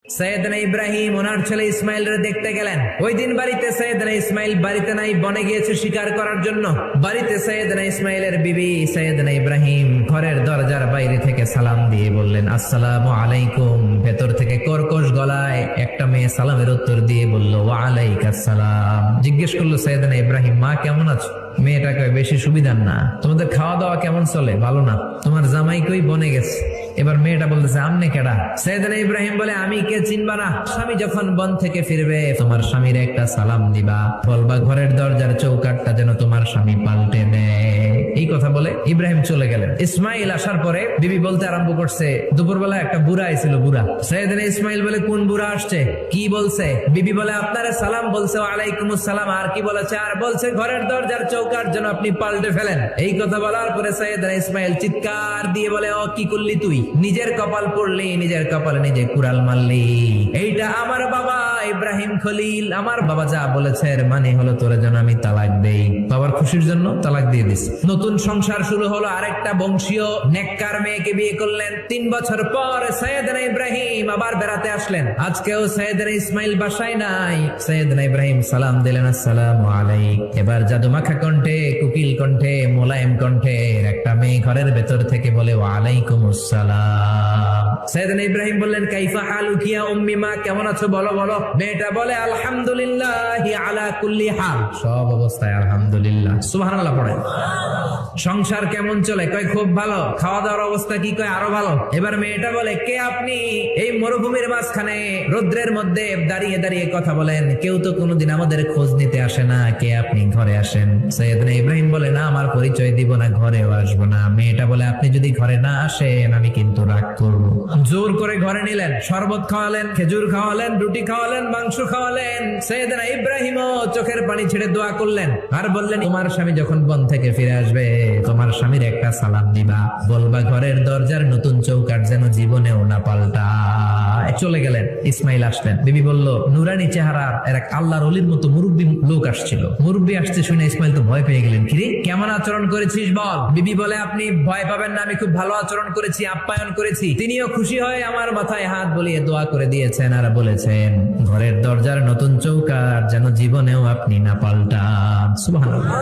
সৈয়দনা ইব্রাহিম ওনার ছেলে ইসমাইলরে দেখতে গেলেন। ওই দিন বাড়িতে সৈয়দনা ইসমাইল বাড়িতে নাই, বনে গিয়েছে শিকার করার জন্য। বাড়িতে সৈয়দনা ইসমাইলের বিবি সৈয়দনা ইব্রাহিম ঘরের দরজার বাইরে থেকে সালাম দিয়ে বললেন, আসসালামু আলাইকুম। ভেতর থেকে কর্কশ গলায় একটা মেয়ে সালামের উত্তর দিয়ে বলল, ওয়া আলাইকাস সালাম। জিজ্ঞেস করলো সৈয়দনা ইব্রাহিম, মা কেমন আছো? মেয়েটা কয়, বেশি সুবিধার না। তোমাদের খাওয়া দাওয়া কেমন চলে? ভালো না। তোমার জামাই কই? বনে গেছে। এবার মেয়েটা বলতেছে, আমনে কেডা? সৈয়দনা ইব্রাহিম বলে, আমি কে চিনবা না? স্বামী যখন বন থেকে ফিরবে তোমার স্বামীর একটা সালাম দিবা, বলবা ঘরের দরজার চৌকাঠটা যেন তোমার স্বামী পাল্টে দেয়। এই কথা বলে ইব্রাহিম চলে গেলেন। ইসমাইল আসার পরে বিবি বলতে আরম্ভ করছে, দুপুরবেলা একটা বুড়া আইছিল। বুড়া সৈয়দনা ইসমাইল বলে, কোন বুড়া আসছে? কি বলছে? বিবি বলে, আপনারা সালাম বলছে। ওয়ালাইকুমুস সালাম। আর কি বলেছে? আর বলছে ঘরের দরজার চৌকাঠ যেন আপনি পাল্টে ফেলেন। এই কথা বলার পরে সৈয়দনা ইসমাইল চিৎকার দিয়ে বলে, ও কি করলি তুই? নিজের কপাল পড়লি, নিজের কপালে নিজে কুড়াল মারলি। এইটা আমার বাবা ইব্রাহিম খলিল, আমার বাবা যা বলেছে এর মানে হলো তোরে যেন আমি তালাক দেই। বাবার খুশির জন্য তালাক দিয়ে দিস। নতুন সংসার শুরু হলো। আরেকটা বংশীয় নেককার মেয়েকে বিয়ে করলেন। 3 বছর পর সৈয়দনা ইব্রাহিম আবার বেড়াতে আসলেন। আজকেও সৈয়দনা ইসমাইল বাসায় নাই। সৈয়দনা ইব্রাহিম সালাম দিলেন, আসসালামু আলাইক। এবার জাদুমাখা কণ্ঠে, কুকিল কণ্ঠে, মোলায়েম কণ্ঠে একটা মেয়ে ঘরের ভেতর থেকে বলে, ওয়া আলাইকুমুস সালাম। সৈয়দনা ইব্রাহিম বললেন, কাইফা হালুকি ইয়া উম্মি, মা কেমন আছো? বলো বলো। মেয়েটা বলে, আলহামদুলিল্লাহি আলা কুল্লি হাল, সব অবস্থায় আলহামদুলিল্লাহ। সুবহানাল্লাহ পড়ে। সংসার কেমন চলে? কয় খুব ভালো। খাওয়া দাওয়ার অবস্থা কি? কয় আরো ভালো। এবার মেয়েটা বলে, কে আপনি? এই মরুভূমির মাঝখানে রৌদ্রের মধ্যে দাঁড়িয়ে দাঁড়িয়ে কথা বলেন, কেউ তো কোনোদিন আমাদের খোঁজ নিতে আসে না। কে আপনি? ঘরে আসেন। সৈয়দনা ইব্রাহিম বলে, না আমার পরিচয় দিব না, ঘরেও আসবো না। মেয়েটা বলে, আপনি যদি ঘরে না আসেন আমি কিন্তু রাগ করবো। জোর করে ঘরে নিলেন, শরবত খাওয়ালেন, খেজুর খাওয়ালেন, রুটি খাওয়ালেন, মাংস খাওয়ালেন। সৈয়দনা ইব্রাহিমও চোখের পানি ছেড়ে দোয়া করলেন আর বললেন, তোমার স্বামী যখন বন থেকে ফিরে আসবে তোমার স্বামীর একটা সালাম দিবা, বলবা ঘরের দরজার নতুন চৌকাঠ যেন জীবনেও না পাল্টায়। চলে গেলেন। ইসমাইল আসলেন। বিবি বলল, নুরানি চেহারার এক আল্লাহর ওলির মতো মুরব্বী লোক আসছিল। মুরব্বী আসতে শুনে ইসমাইল তো ভয় পেয়ে গেলেন। কিরে, কেমন আচরণ করেছিস বল? বিবি বলে, আপনি ভয় পাবেন না, আমি খুব ভালো আচরণ করেছি, আপ্যায়ন করেছি। তিনিও খুশি হয়ে আমার মাথায় হাত বুলিয়ে দোয়া করে দিয়েছেন আর বলেছেন, ঘরের দরজার নতুন চৌকাঠ যেন জীবনেও আপনি না পাল্টান। সুবহানাল্লাহ।